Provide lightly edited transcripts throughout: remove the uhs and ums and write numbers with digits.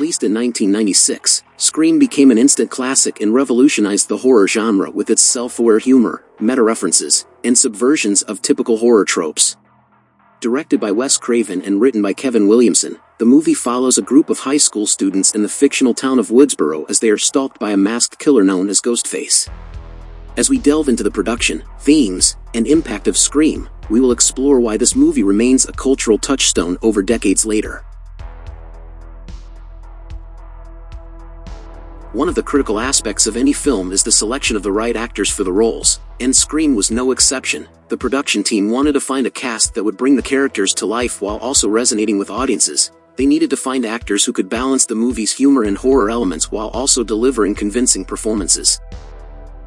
Released in 1996, Scream became an instant classic and revolutionized the horror genre with its self-aware humor, meta-references, and subversions of typical horror tropes. Directed by Wes Craven and written by Kevin Williamson, the movie follows a group of high school students in the fictional town of Woodsboro as they are stalked by a masked killer known as Ghostface. As we delve into the production, themes, and impact of Scream, we will explore why this movie remains a cultural touchstone over decades later. One of the critical aspects of any film is the selection of the right actors for the roles, and Scream was no exception. The production team wanted to find a cast that would bring the characters to life while also resonating with audiences. They needed to find actors who could balance the movie's humor and horror elements while also delivering convincing performances.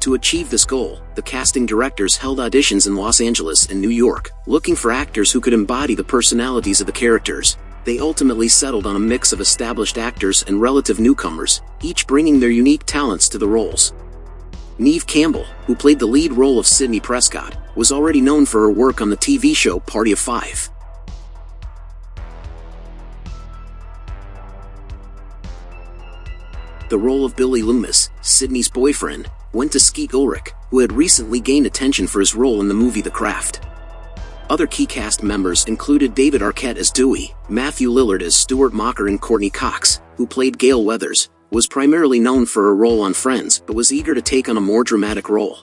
To achieve this goal, the casting directors held auditions in Los Angeles and New York, looking for actors who could embody the personalities of the characters. They ultimately settled on a mix of established actors and relative newcomers, each bringing their unique talents to the roles. Neve Campbell, who played the lead role of Sidney Prescott, was already known for her work on the TV show Party of Five. The role of Billy Loomis, Sidney's boyfriend, went to Skeet Ulrich, who had recently gained attention for his role in the movie The Craft. Other key cast members included David Arquette as Dewey, Matthew Lillard as Stuart Mocker, and Courtney Cox, who played Gail Weathers, was primarily known for her role on Friends but was eager to take on a more dramatic role.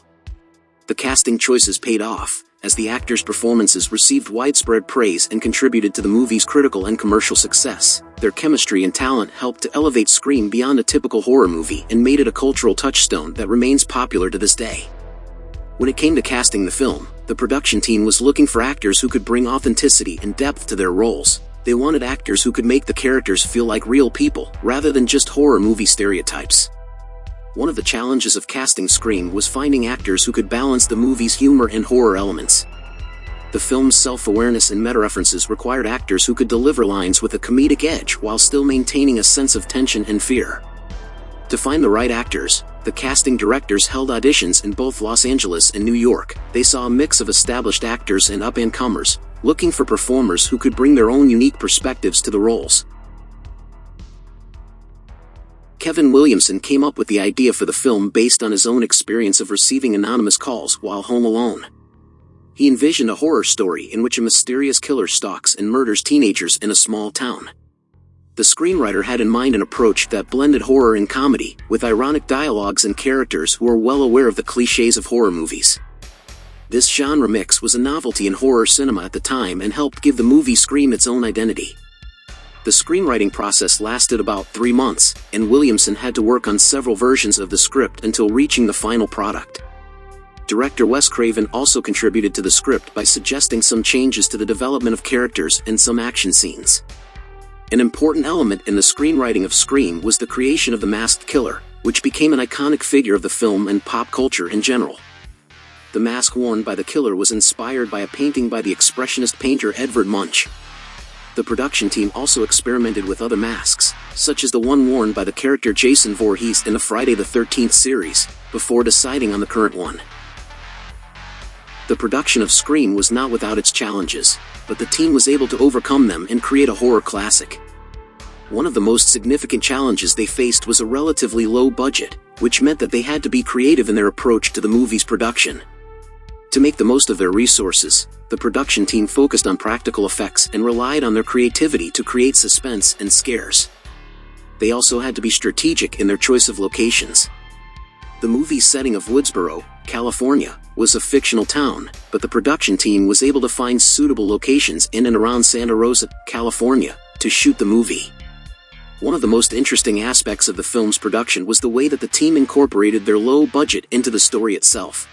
The casting choices paid off, as the actors' performances received widespread praise and contributed to the movie's critical and commercial success. Their chemistry and talent helped to elevate Scream beyond a typical horror movie and made it a cultural touchstone that remains popular to this day. When it came to casting the film, the production team was looking for actors who could bring authenticity and depth to their roles. They wanted actors who could make the characters feel like real people, rather than just horror movie stereotypes. One of the challenges of casting Scream was finding actors who could balance the movie's humor and horror elements. The film's self-awareness and meta-references required actors who could deliver lines with a comedic edge while still maintaining a sense of tension and fear. To find the right actors, the casting directors held auditions in both Los Angeles and New York. They saw a mix of established actors and up-and-comers, looking for performers who could bring their own unique perspectives to the roles. Kevin Williamson came up with the idea for the film based on his own experience of receiving anonymous calls while home alone. He envisioned a horror story in which a mysterious killer stalks and murders teenagers in a small town. The screenwriter had in mind an approach that blended horror and comedy, with ironic dialogues and characters who are well aware of the cliches of horror movies. This genre mix was a novelty in horror cinema at the time and helped give the movie Scream its own identity. The screenwriting process lasted about 3 months, and Williamson had to work on several versions of the script until reaching the final product. Director Wes Craven also contributed to the script by suggesting some changes to the development of characters and some action scenes. An important element in the screenwriting of Scream was the creation of the masked killer, which became an iconic figure of the film and pop culture in general. The mask worn by the killer was inspired by a painting by the expressionist painter Edvard Munch. The production team also experimented with other masks, such as the one worn by the character Jason Voorhees in the Friday the 13th series, before deciding on the current one. The production of Scream was not without its challenges, but the team was able to overcome them and create a horror classic. One of the most significant challenges they faced was a relatively low budget, which meant that they had to be creative in their approach to the movie's production. To make the most of their resources, the production team focused on practical effects and relied on their creativity to create suspense and scares. They also had to be strategic in their choice of locations. The movie's setting of Woodsboro, California, was a fictional town, but the production team was able to find suitable locations in and around Santa Rosa, California, to shoot the movie. One of the most interesting aspects of the film's production was the way that the team incorporated their low budget into the story itself.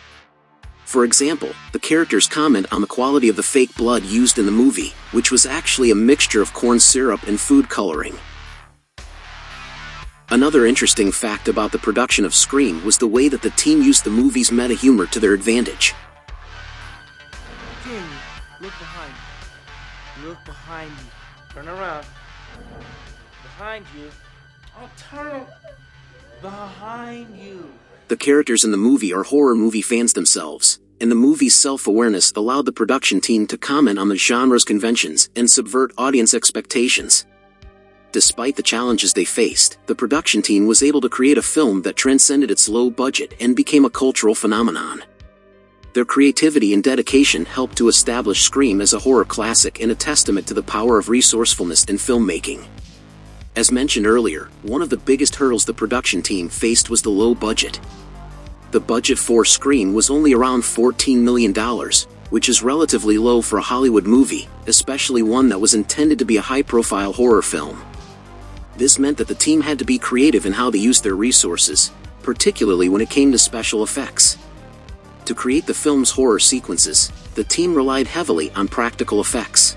For example, the characters comment on the quality of the fake blood used in the movie, which was actually a mixture of corn syrup and food coloring. Another interesting fact about the production of Scream was the way that the team used the movie's meta-humor to their advantage. Jimmy, look behind you. Look behind you. Turn around. Behind you. Oh, turn behind you. The characters in the movie are horror movie fans themselves, and the movie's self-awareness allowed the production team to comment on the genre's conventions and subvert audience expectations. Despite the challenges they faced, the production team was able to create a film that transcended its low budget and became a cultural phenomenon. Their creativity and dedication helped to establish Scream as a horror classic and a testament to the power of resourcefulness in filmmaking. As mentioned earlier, one of the biggest hurdles the production team faced was the low budget. The budget for Scream was only around $14 million, which is relatively low for a Hollywood movie, especially one that was intended to be a high-profile horror film. This meant that the team had to be creative in how they used their resources, particularly when it came to special effects. To create the film's horror sequences, the team relied heavily on practical effects.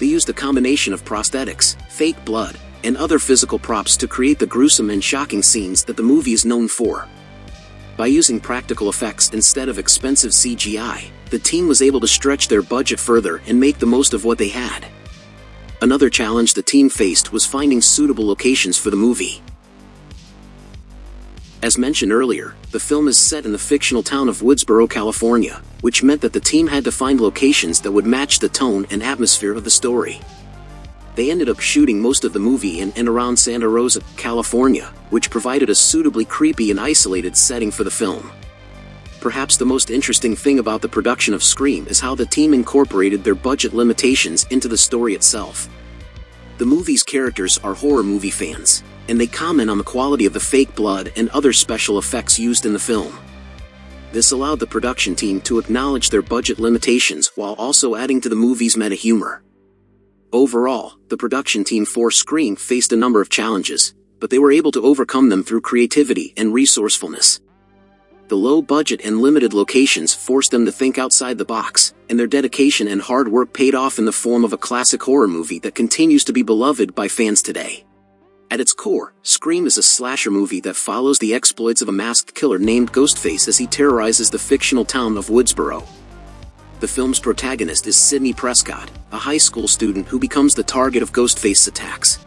They used a combination of prosthetics, fake blood, and other physical props to create the gruesome and shocking scenes that the movie is known for. By using practical effects instead of expensive CGI, the team was able to stretch their budget further and make the most of what they had. Another challenge the team faced was finding suitable locations for the movie. As mentioned earlier, the film is set in the fictional town of Woodsboro, California, which meant that the team had to find locations that would match the tone and atmosphere of the story. They ended up shooting most of the movie in and around Santa Rosa, California, which provided a suitably creepy and isolated setting for the film. Perhaps the most interesting thing about the production of Scream is how the team incorporated their budget limitations into the story itself. The movie's characters are horror movie fans, and they comment on the quality of the fake blood and other special effects used in the film. This allowed the production team to acknowledge their budget limitations while also adding to the movie's meta-humor. Overall, the production team for Scream faced a number of challenges, but they were able to overcome them through creativity and resourcefulness. The low budget and limited locations forced them to think outside the box, and their dedication and hard work paid off in the form of a classic horror movie that continues to be beloved by fans today. At its core, Scream is a slasher movie that follows the exploits of a masked killer named Ghostface as he terrorizes the fictional town of Woodsboro. The film's protagonist is Sidney Prescott, a high school student who becomes the target of Ghostface's attacks.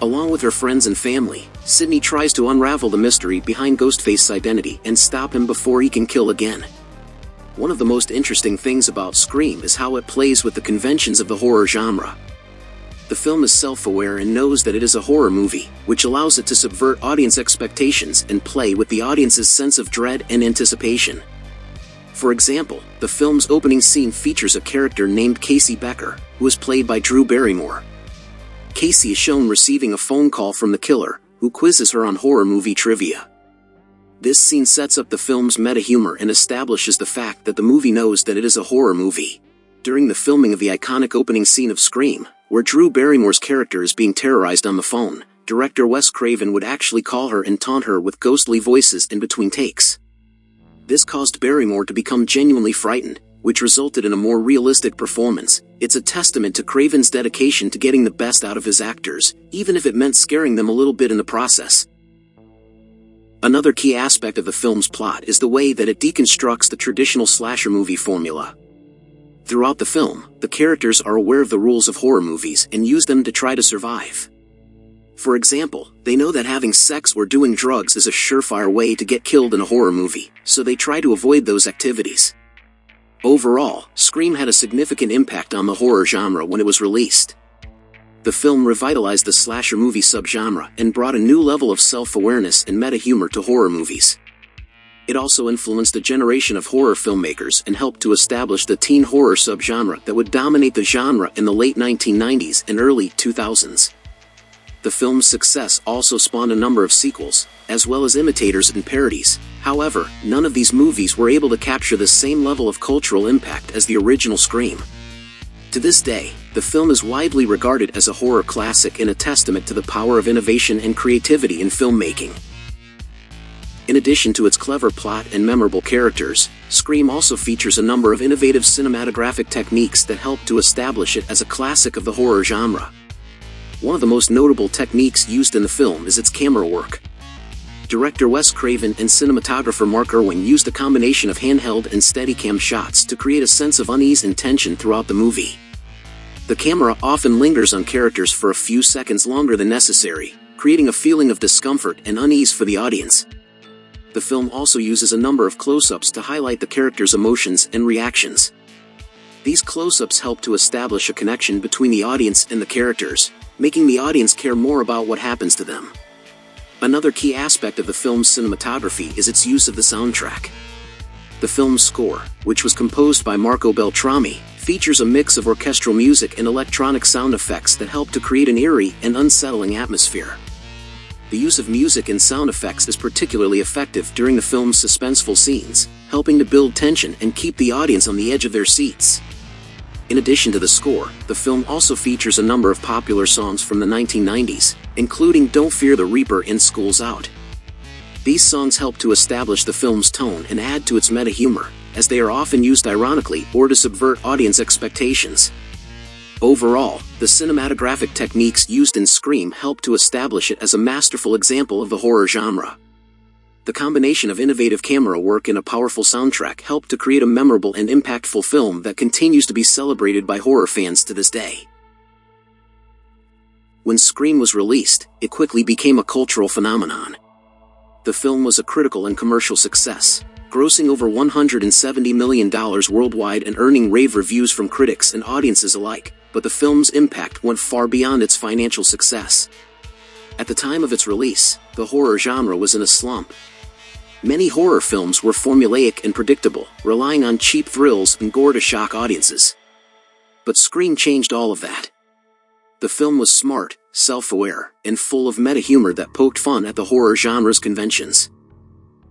Along with her friends and family, Sidney tries to unravel the mystery behind Ghostface's identity and stop him before he can kill again. One of the most interesting things about Scream is how it plays with the conventions of the horror genre. The film is self-aware and knows that it is a horror movie, which allows it to subvert audience expectations and play with the audience's sense of dread and anticipation. For example, the film's opening scene features a character named Casey Becker, who is played by Drew Barrymore. Casey is shown receiving a phone call from the killer, who quizzes her on horror movie trivia. This scene sets up the film's meta-humor and establishes the fact that the movie knows that it is a horror movie. During the filming of the iconic opening scene of Scream, where Drew Barrymore's character is being terrorized on the phone, director Wes Craven would actually call her and taunt her with ghostly voices in between takes. This caused Barrymore to become genuinely frightened, which resulted in a more realistic performance. It's a testament to Craven's dedication to getting the best out of his actors, even if it meant scaring them a little bit in the process. Another key aspect of the film's plot is the way that it deconstructs the traditional slasher movie formula. Throughout the film, the characters are aware of the rules of horror movies and use them to try to survive. For example, they know that having sex or doing drugs is a surefire way to get killed in a horror movie, so they try to avoid those activities. Overall, Scream had a significant impact on the horror genre when it was released. The film revitalized the slasher movie subgenre and brought a new level of self-awareness and meta-humor to horror movies. It also influenced a generation of horror filmmakers and helped to establish the teen horror subgenre that would dominate the genre in the late 1990s and early 2000s. The film's success also spawned a number of sequels, as well as imitators and parodies. However, none of these movies were able to capture the same level of cultural impact as the original Scream. To this day, the film is widely regarded as a horror classic and a testament to the power of innovation and creativity in filmmaking. In addition to its clever plot and memorable characters, Scream also features a number of innovative cinematographic techniques that help to establish it as a classic of the horror genre. One of the most notable techniques used in the film is its camera work. Director Wes Craven and cinematographer Mark Irwin used a combination of handheld and Steadicam shots to create a sense of unease and tension throughout the movie. The camera often lingers on characters for a few seconds longer than necessary, creating a feeling of discomfort and unease for the audience. The film also uses a number of close-ups to highlight the characters' emotions and reactions. These close-ups help to establish a connection between the audience and the characters, making the audience care more about what happens to them. Another key aspect of the film's cinematography is its use of the soundtrack. The film's score, which was composed by Marco Beltrami, features a mix of orchestral music and electronic sound effects that help to create an eerie and unsettling atmosphere. The use of music and sound effects is particularly effective during the film's suspenseful scenes, helping to build tension and keep the audience on the edge of their seats. In addition to the score, the film also features a number of popular songs from the 1990s, including Don't Fear the Reaper and School's Out. These songs help to establish the film's tone and add to its meta-humor, as they are often used ironically or to subvert audience expectations. Overall, the cinematographic techniques used in Scream help to establish it as a masterful example of the horror genre. The combination of innovative camera work and a powerful soundtrack helped to create a memorable and impactful film that continues to be celebrated by horror fans to this day. When Scream was released, it quickly became a cultural phenomenon. The film was a critical and commercial success, grossing over $170 million worldwide and earning rave reviews from critics and audiences alike, but the film's impact went far beyond its financial success. At the time of its release, the horror genre was in a slump. Many horror films were formulaic and predictable, relying on cheap thrills and gore to shock audiences. But Scream changed all of that. The film was smart, self-aware, and full of meta-humor that poked fun at the horror genre's conventions.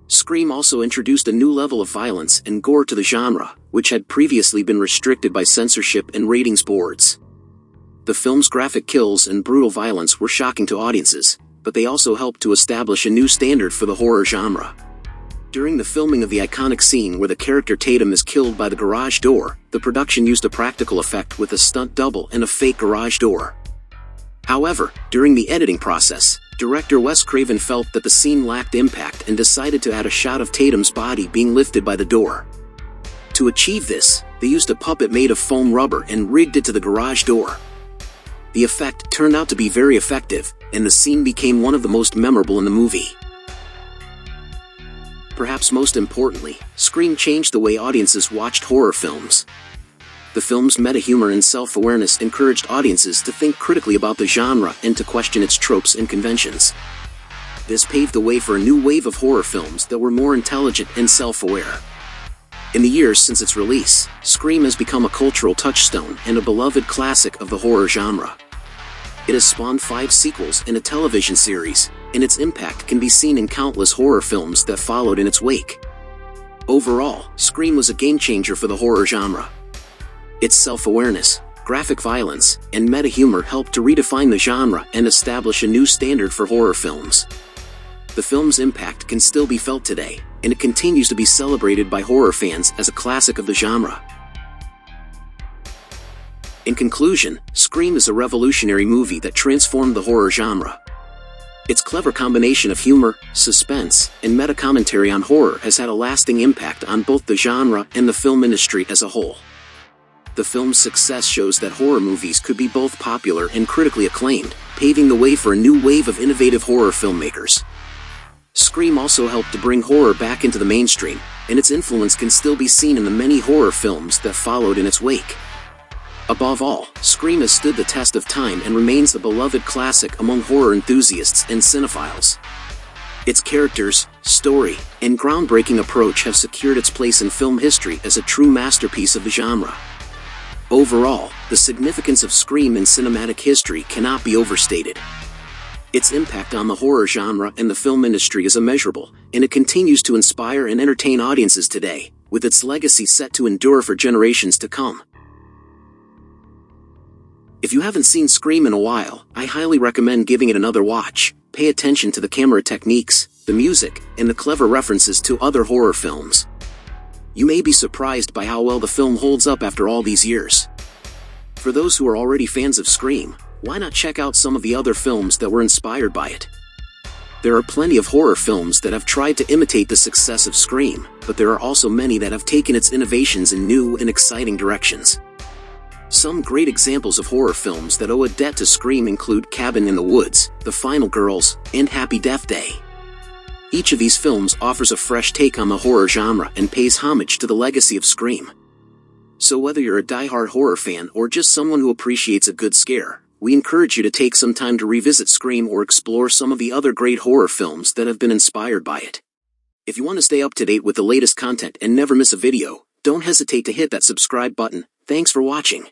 Scream also introduced a new level of violence and gore to the genre, which had previously been restricted by censorship and ratings boards. The film's graphic kills and brutal violence were shocking to audiences, but they also helped to establish a new standard for the horror genre. During the filming of the iconic scene where the character Tatum is killed by the garage door, the production used a practical effect with a stunt double and a fake garage door. However, during the editing process, director Wes Craven felt that the scene lacked impact and decided to add a shot of Tatum's body being lifted by the door. To achieve this, they used a puppet made of foam rubber and rigged it to the garage door. The effect turned out to be very effective, and the scene became one of the most memorable in the movie. Perhaps most importantly, Scream changed the way audiences watched horror films. The film's meta-humor and self-awareness encouraged audiences to think critically about the genre and to question its tropes and conventions. This paved the way for a new wave of horror films that were more intelligent and self-aware. In the years since its release, Scream has become a cultural touchstone and a beloved classic of the horror genre. It has spawned 5 sequels and a television series, and its impact can be seen in countless horror films that followed in its wake. Overall, Scream was a game-changer for the horror genre. Its self-awareness, graphic violence, and meta-humor helped to redefine the genre and establish a new standard for horror films. The film's impact can still be felt today, and it continues to be celebrated by horror fans as a classic of the genre. In conclusion, Scream is a revolutionary movie that transformed the horror genre. Its clever combination of humor, suspense, and meta-commentary on horror has had a lasting impact on both the genre and the film industry as a whole. The film's success shows that horror movies could be both popular and critically acclaimed, paving the way for a new wave of innovative horror filmmakers. Scream also helped to bring horror back into the mainstream, and its influence can still be seen in the many horror films that followed in its wake. Above all, Scream has stood the test of time and remains a beloved classic among horror enthusiasts and cinephiles. Its characters, story, and groundbreaking approach have secured its place in film history as a true masterpiece of the genre. Overall, the significance of Scream in cinematic history cannot be overstated. Its impact on the horror genre and the film industry is immeasurable, and it continues to inspire and entertain audiences today, with its legacy set to endure for generations to come. If you haven't seen Scream in a while, I highly recommend giving it another watch. Pay attention to the camera techniques, the music, and the clever references to other horror films. You may be surprised by how well the film holds up after all these years. For those who are already fans of Scream, why not check out some of the other films that were inspired by it? There are plenty of horror films that have tried to imitate the success of Scream, but there are also many that have taken its innovations in new and exciting directions. Some great examples of horror films that owe a debt to Scream include Cabin in the Woods, The Final Girls, and Happy Death Day. Each of these films offers a fresh take on the horror genre and pays homage to the legacy of Scream. So whether you're a die-hard horror fan or just someone who appreciates a good scare, we encourage you to take some time to revisit Scream or explore some of the other great horror films that have been inspired by it. If you want to stay up to date with the latest content and never miss a video, don't hesitate to hit that subscribe button. Thanks for watching.